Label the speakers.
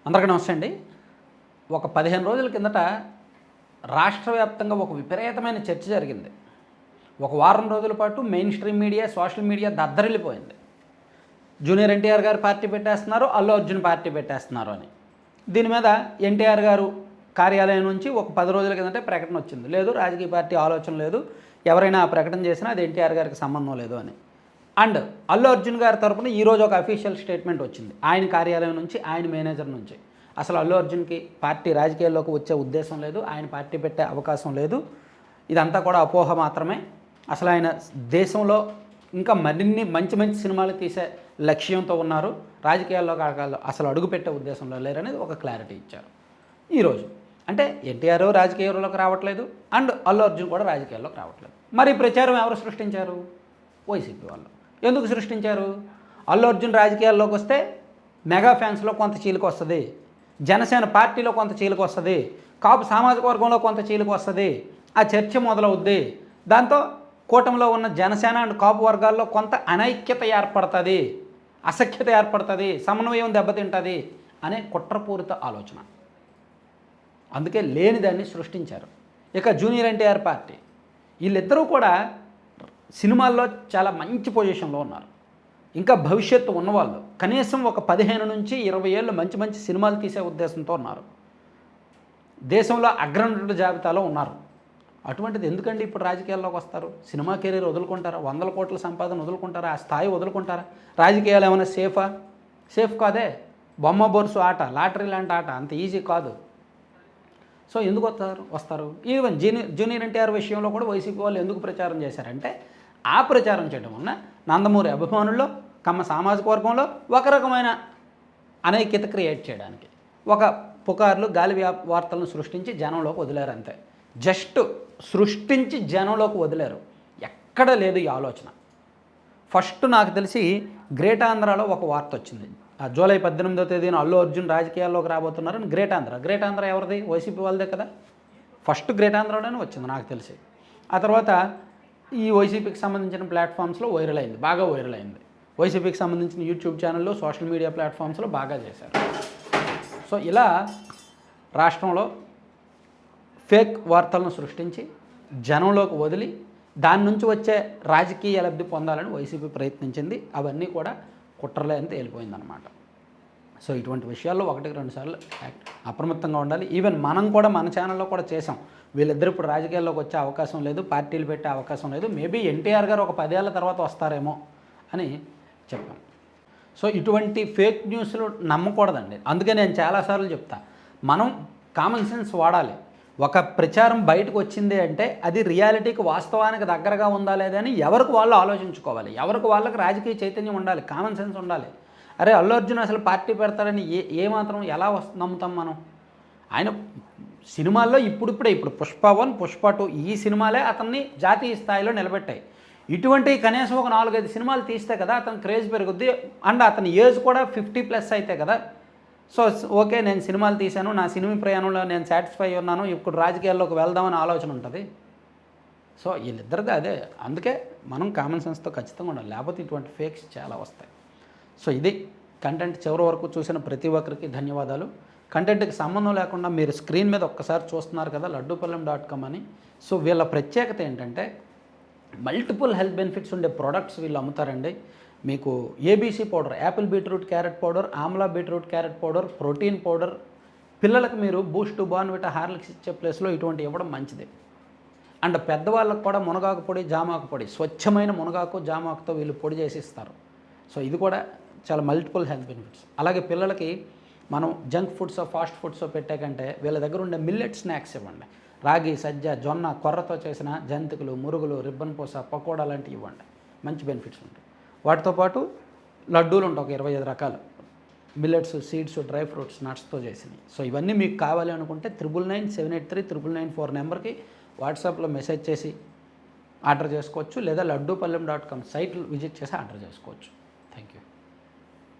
Speaker 1: అందరికీ నమస్తే అండి. ఒక 15 రోజుల కిందట రాష్ట్ర వ్యాప్తంగా ఒక విపరీతమైన చర్చ జరిగింది. ఒక వారం రోజుల పాటు mainstream media, social media దద్దరిల్లిపోయింది. జూనియర్ ఎన్టీఆర్ గారు పార్టీ పెట్టేస్తున్నారు, అల్లు అర్జున్ పార్టీ పెట్టేస్తున్నారు అని. దీని మీద ఎన్టీఆర్ గారు కార్యాలయం నుంచి ఒక 10 రోజుల కిందటే ప్రకటన వచ్చింది. లేదు, రాజకీయ పార్టీ ఆలోచన లేదు, ఎవరైనా ఆ ప్రకటన చేసినా అది ఎన్టీఆర్ గారికి సంబంధం లేదు అని. అండ్ అల్లు అర్జున్ గారి తరపున ఈరోజు ఒక అఫీషియల్ స్టేట్మెంట్ వచ్చింది ఆయన కార్యాలయం నుంచి, ఆయన మేనేజర్ నుంచి. అసలు అల్లు అర్జున్కి పార్టీ రాజకీయాల్లోకి వచ్చే ఉద్దేశం లేదు, ఆయన పార్టీ పెట్టే అవకాశం లేదు, ఇదంతా కూడా అపోహ మాత్రమే. అసలు ఆయన దేశంలో ఇంకా మరిన్ని మంచి మంచి సినిమాలు తీసే లక్ష్యంతో ఉన్నారు, రాజకీయాల్లో అసలు అడుగుపెట్టే ఉద్దేశంలో లేరనేది ఒక క్లారిటీ ఇచ్చారు ఈరోజు. అంటే ఎన్టీఆర్ రాజకీయాల్లోకి రావట్లేదు, అండ్ అల్లు అర్జున్ కూడా రాజకీయాల్లోకి రావట్లేదు. మరి ప్రచారం ఎవరు సృష్టించారు? వైసీపీ వాళ్ళు. ఎందుకు సృష్టించారు? అల్లు అర్జున్ రాజకీయాల్లోకి వస్తే మెగా ఫ్యాన్స్లో కొంత చీలిక వస్తుంది, జనసేన పార్టీలో కొంత చీలిక వస్తుంది, కాపు సామాజిక వర్గంలో కొంత చీలిక వస్తుంది, ఆ చర్చ మొదలవుద్ది. దాంతో కూటమిలో ఉన్న జనసేన అండ్ కాపు వర్గాల్లో కొంత అనైక్యత ఏర్పడుతుంది, అసఖ్యత ఏర్పడుతుంది, సమన్వయం దెబ్బతింటుంది అనే కుట్రపూరిత ఆలోచన. అందుకే లేనిదాన్ని సృష్టించారు. ఇక జూనియర్ ఎన్టీఆర్ పార్టీ, వీళ్ళిద్దరూ కూడా సినిమాల్లో చాలా మంచి పొజిషన్లో ఉన్నారు, ఇంకా భవిష్యత్తు ఉన్నవాళ్ళు. కనీసం ఒక 15 నుంచి 20 ఏళ్ళు మంచి మంచి సినిమాలు తీసే ఉద్దేశంతో ఉన్నారు, దేశంలో అగ్రనటుల జాబితాలో ఉన్నారు. అటువంటిది ఎందుకండి ఇప్పుడు రాజకీయాల్లోకి వస్తారు? Cinema career వదులుకుంటారా? 100 కోట్ల సంపాదన వదులుకుంటారా? ఆ స్థాయి వదులుకుంటారా? రాజకీయాలు ఏమైనా సేఫా? సేఫ్ కాదే. బొమ్మ బొరుసు ఆట, లాటరీ లాంటి ఆట, అంత ఈజీ కాదు. సో ఎందుకు వస్తారు? ఈవెన్ జూనియర్ ఎన్టీఆర్ విషయంలో కూడా వైసీపీ వాళ్ళు ఎందుకు ప్రచారం చేశారంటే, ఆ ప్రచారం చేయడం వలన నందమూరి అభిమానుల్లో, కమ్మ సామాజిక వర్గంలో ఒక రకమైన అనైక్యత క్రియేట్ చేయడానికి, ఒక పుకార్లు గాలి వార్తలను సృష్టించి జనంలోకి వదిలేరు అంతే. జస్ట్ సృష్టించి జనంలోకి వదిలేరు. ఎక్కడ లేదు ఈ ఆలోచన. ఫస్ట్ నాకు తెలిసి గ్రేట్ ఆంధ్రాలో ఒక వార్త వచ్చింది. జూలై 18వ తేదీన అల్లు అర్జున్ రాజకీయాల్లోకి రాబోతున్నారని. గ్రేట్ ఆంధ్ర ఎవరిది? వైసీపీ వాళ్ళదే కదా. ఫస్ట్ గ్రేట్ ఆంధ్రాలోనే వచ్చింది నాకు తెలిసి. ఆ తర్వాత ఈ వైసీపీకి సంబంధించిన ప్లాట్ఫామ్స్లో వైరల్ అయింది, బాగా వైరల్ అయింది. వైసీపీకి సంబంధించిన యూట్యూబ్ ఛానల్లో, సోషల్ మీడియా ప్లాట్ఫామ్స్లో బాగా చేశారు. సో ఇలా రాష్ట్రంలో ఫేక్ వార్తలను సృష్టించి జనంలోకి వదిలి దాని నుంచి వచ్చే రాజకీయ లబ్ధి పొందాలని వైసీపీ ప్రయత్నించింది. అవన్నీ కూడా కుట్రలే అని తేలిపోయిందనమాట. సో ఇటువంటి విషయాల్లో 1-2 సార్లు అప్రమత్తంగా ఉండాలి. ఈవెన్ మనం కూడా మన ఛానల్లో కూడా చేసాం. వీళ్ళిద్దరు ఇప్పుడు రాజకీయాల్లోకి వచ్చే అవకాశం లేదు, పార్టీలు పెట్టే అవకాశం లేదు, మేబీ ఎన్టీఆర్ గారు ఒక 10 ఏళ్ల తర్వాత వస్తారేమో అని చెప్పాం. సో ఇటువంటి ఫేక్ న్యూస్లు నమ్మకూడదండి. అందుకే నేను చాలాసార్లు చెప్తా, మనం కామన్ సెన్స్ వాడాలి. ఒక ప్రచారం బయటకు వచ్చింది అంటే అది రియాలిటీకి, వాస్తవానికి దగ్గరగా ఉందా లేదని ఎవరికి వాళ్ళు ఆలోచించుకోవాలి. ఎవరికి వాళ్ళకి రాజకీయ చైతన్యం ఉండాలి, కామన్ సెన్స్ ఉండాలి. అరే అల్లు అర్జున్ అసలు పార్టీ పెడతారని ఏమాత్రం ఎలా నమ్ముతాం మనం? ఆయన సినిమాల్లో ఇప్పుడు పుష్ప 1, పుష్ప 2 ఈ సినిమాలే అతన్ని జాతీయ స్థాయిలో నిలబెట్టాయి. ఇటువంటి కనీసం ఒక 4-5 సినిమాలు తీస్తే కదా అతని క్రేజ్ పెరుగుద్ది. అండ్ అతని ఏజ్ కూడా 50+ అయితే కదా. సో ఓకే, నేను సినిమాలు తీశాను, నా సినిమా ప్రయాణంలో నేను సాటిస్ఫై ఉన్నాను, ఇప్పుడు రాజకీయాల్లోకి వెళ్దామని ఆలోచన ఉంటుంది. సో వీళ్ళిద్దరిది అదే. అందుకే మనం కామన్ సెన్స్తో ఖచ్చితంగా ఉండాలి, లేకపోతే ఇటువంటి ఫేక్స్ చాలా వస్తాయి. సో ఇది కంటెంట్. చివరి వరకు చూసిన ప్రతి ఒక్కరికి ధన్యవాదాలు. కంటెంట్కి సంబంధం లేకుండా మీరు స్క్రీన్ మీద ఒక్కసారి చూస్తున్నారు కదా laddupalayam.com అని. సో వీళ్ళ ప్రత్యేకత ఏంటంటే మల్టిపుల్ హెల్త్ బెనిఫిట్స్ ఉండే ప్రోడక్ట్స్ వీళ్ళు అమ్ముతారండి. మీకు ABC powder, Apple beetroot carrot powder, Amla beetroot carrot powder, protein powder. పిల్లలకు మీరు బూస్ట్, బార్న్విటా, హార్లిక్స్ ఇచ్చే ప్లేస్లో ఇటువంటి ఇవ్వడం మంచిది. అండ్ పెద్దవాళ్ళకు కూడా మునగాకు పొడి, జామాకు పొడి, స్వచ్ఛమైన మునగాకు జామాకుతో వీళ్ళు పొడి చేసి ఇస్తారు. సో ఇది కూడా చాలా మల్టిపుల్ హెల్త్ బెనిఫిట్స్. అలాగే పిల్లలకి మనం జంక్ ఫుడ్స్, ఫాస్ట్ ఫుడ్స్ పెట్టే కంటే వీళ్ళ దగ్గర ఉండే మిల్లెట్ స్నాక్స్ ఇవ్వండి. రాగి, సజ్జ, జొన్న, కొర్రతో చేసిన జంతికలు, మురుగులు, రిబ్బన్ పూస, పకోడా లాంటివి ఇవ్వండి. మంచి బెనిఫిట్స్ ఉంటాయి. వాటితో పాటు లడ్డూలు ఉంటాయి, ఒక 25 రకాలు మిల్లెట్స్, సీడ్స్, డ్రై ఫ్రూట్స్, నట్స్తో చేసినవి. సో ఇవన్నీ మీకు కావాలి అనుకుంటే 9997839994 నెంబర్కి వాట్సాప్లో మెసేజ్ చేసి ఆర్డర్ చేసుకోవచ్చు, లేదా laddupalayam.com సైట్ విజిట్ చేసి ఆర్డర్ చేసుకోవచ్చు. Thank you.